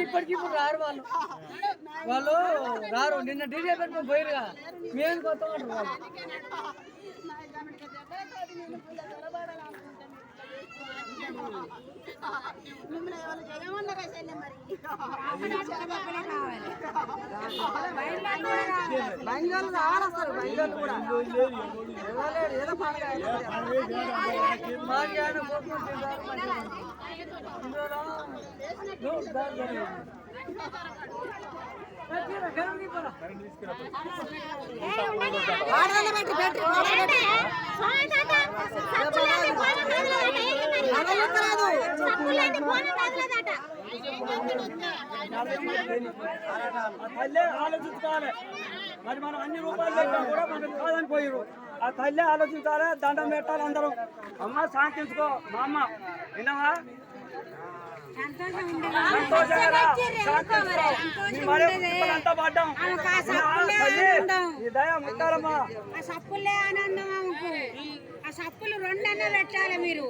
ఇప్పటికి ఇప్పుడు రారు వాళ్ళు రారు. నిన్న డీజే పెట్టుకుని పోయిరుగా, మేము కొత్త వాళ్ళు. తల్లే ఆలోచించుకోవాలి. మరి మనం అన్ని రూపాయలు పెట్టా కూడా మనకు కాదని పోయారు. ఆ తల్లే ఆలోచించాలి, దండం పెట్టాలి అందరం. అమ్మ శాంతించుకో మా అమ్మ, విన్నావా? అంతా పడ్డాం. దయ ముట్టాలమ్మా. ఆ సప్పులే ఆనందం. ఆ సప్పులు రెండన్నా పెట్టాలి మీరు.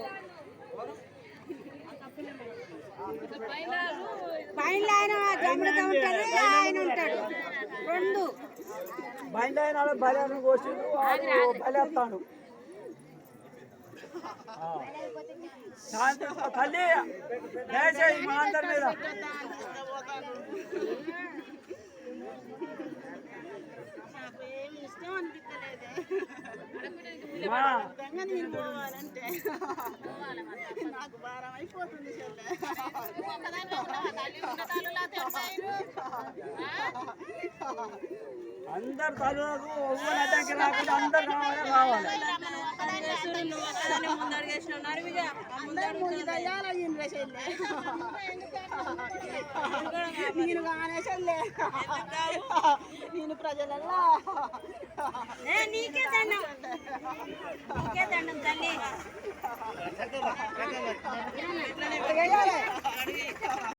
పైన ఆయన జమ్ముగా ఉంటారు, ఆయన ఉంటాడు. రెండు బయట బలి కోసి బలేస్తాడు. తల్లి దయచేసి మా అందరి మీద ఇష్టం అనిపించలేదు. నాకు భారం అయిపోతుంది. అందరు తల్లులకు ఒవ్వనడ్డానికి రాకుండా అందరు కావాలి. నేను ప్రజలల్లా నీకే దండం తల్లి.